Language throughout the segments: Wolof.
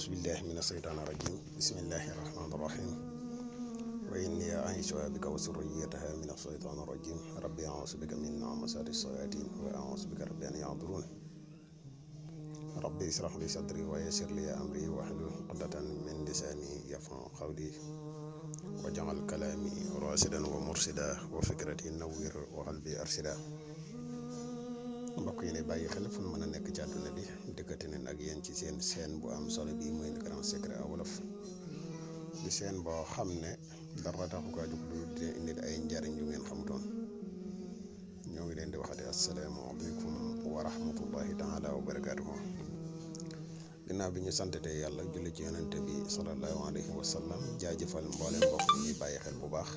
أعوذ بالله من الشيطان الرجيم بسم الله الرحمن الرحيم وإني أعيذها بك وذريتها من الشيطان الرجيم ربي أعوذ بك من همزات الشياطين وأعوذ بك ربي أن يحضرون ربي اشرح لي صدري ويسر لي أمري واحلل عقدة من لساني يفقهوا قولي واجعل كلامي راشدا ومرشدا وفكرتي نوّر وقلبي أرشدا. mbokk yi ne bàyyi xel fu mën a nekk ci àdduna bi dikkati nañ ak yéen ci seen chaîne bu am solo bi mooy Grand Secret en wolof di chaîne boo xam ne dara taxu kaa jóg lu dina indi ay njariñ yu ngeen xamutoon. ñoo ngi leen di waxati asalaamaaleykum wa rahmatullahi taala wa barakaatuhu. ginnaaw bi ñu santatee yàlla julli ci yonente bi sallallahu alayhi wa sallam jaajëfal mboolem mbokk yi ñuy bàyyi xel bu baax.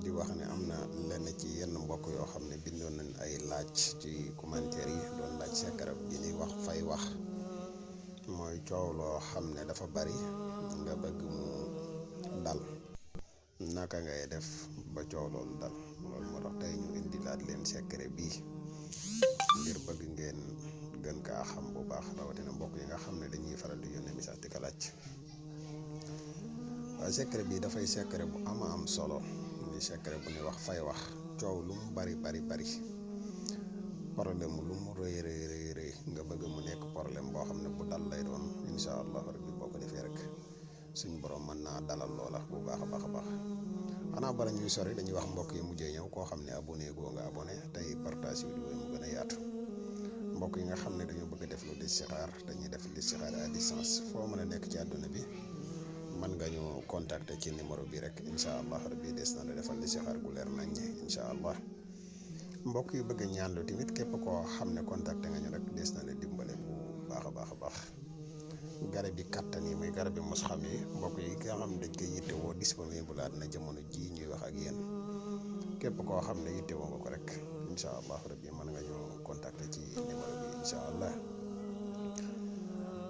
di wax ne am na lenn ci yenn mbokk yoo xam ne bindoon nañ ay laaj ci commentaire yi doon laaj secret bi ñuy wax fay wax mooy coow loo xam ne dafa bari nga bëgg mu dal naka ngay def ba coow loolu dal. loolu moo tax tey ñu indi laat leen secret bii ngir bëgg ngeen gën kaa xam bu baax rawatina mbokk yi nga xam ne dañuy faral di yónnee message di ko laaj. waaye secret bi dafay secret bu ama am solo muy secret bu ñuy wax fay wax. coow lu mu bari problème lu mu rëy nga bëgg mu nekk problème boo xam ne bu dal lay doon incha allah rabbi boo ko defee rek suñu borom mën naa dalal loola bu baax a baax. xanaa bala ñuy sori dañuy wax mbokk yi mujjee ñëw koo xam ne abonné goo nga abonné tey partage vidéo yi mu gën a yaatu. mbokk yi nga xam ne dañoo bëgg a def lu listixaar dañuy def listixaar à distance foo mën a nekk ci àdduna bi mën nga ñu contacter ci numéro bi rek incha allah rabbi des na la defal listixaar gu leer nañ incha allah. mbokk yu bëgg ñaan lu tamit képp koo xam ne contacter nga ñu rek des na la dimbale bu baax a baax. garab yi kattan yi muy garab yi mos xam yi mbokk yi nga xam ne dañ koy yittewoo disponible laat na jamono ji ñuy wax ak yéen képp koo xam ne yittewoo nga ko rek incha allah rabbi mën nga ñu contacter ci numéro bi incha allah.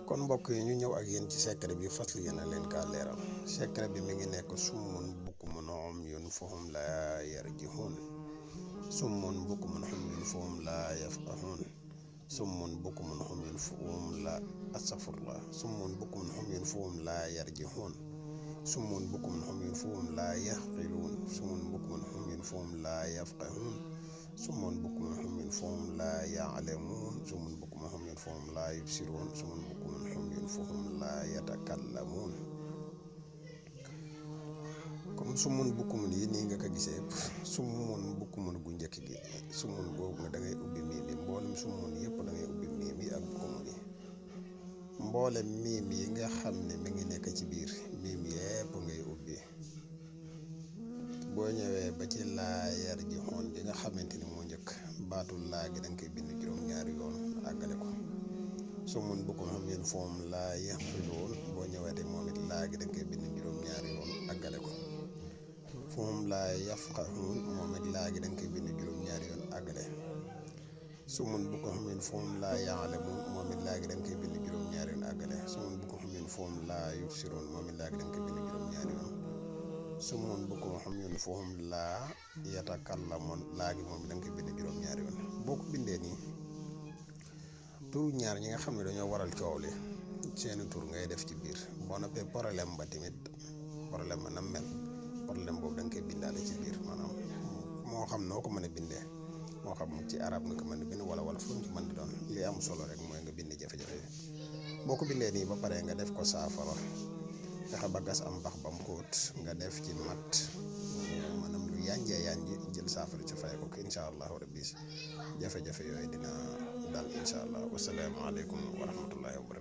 kon mbokk yi ñu ñëw ak yéen ci secret bi fas yéene leen kaa leeral. secret bi mi ngi nekk summun bukmun umyun fahum laa yarji'uun summun bukmun umyun fahum laa yafqahuun summun bukmun umyun fahum laa astafurlah summun bukmun umyun fahum laa yarji'uun summun bukmun umyun fahum laa yaqiluun summun bukmun umyun fahum laa yafqahuun summun bukmun umyun fahum laa ya'lamuun summun bukmun umyun fahum laa yubsiruun summun bukmun umyun fahum laa yatakallamuun. comme summun bukmun yi nii nga ko gisee summun bukmun gu njëkk gi summun boobu nga da ngay ubbi miim yi mboolem summun yëpp da ngay ubbi miim yi ak bukmun yi mboolem miim yi nga xam ne mi ngi nekk ci biir miim yëpp ngay ubbi. boo ñëwee ba ci laa yarji'uun gi nga xamante ni moo njëkk baatul laa gi da nga koy bind juróom-ñaari yoon àggale ko. summun bukmun umyun fahum laa yaqiluun boo ñëwee te moom it laa gi da nga koy bind juróom-ñaari yoon àggale ko. fahum laa yafqahuun moom it laa gi da nga koy bind juróom-ñaari yoon àggale. summun bukmun umyun fahum laa ya'lamuun moom it laa gi da nga koy bind juróom-ñaari yoon àggale. summun bukmun umyun fahum laa yubsiruun moom it laa gi da nga koy bind juróom-ñaari yoon. summun bukmun umyun fahum laa yatakallamuun laa gi moom it da nga koy bind juróom-ñaari yoon. boo ko bindee nii turu ñaar ñi nga xam ne dañoo waral coow li seeni tur ngay def ci biir boo noppee problème ba tamit problème ba nam mel problème boobu da nga koy bindaale ci biir maanaam moo xam noo ko mën a bindee moo xam ci arab nga ko mën a bind wala fu mu ci mën di doon li am solo rek mooy nga bind jafe-jafe boo ko bindee nii ba pare nga def ko saafara fexe ba gas am bax ba mu xóot nga def ci mat maanaam lu yànjee jël saafara ci fay ko incha allahu rabbi jafe-jafe yooyu dina dal incha allah wasalaamaaleykum wa rahmatullahi wa barakatu.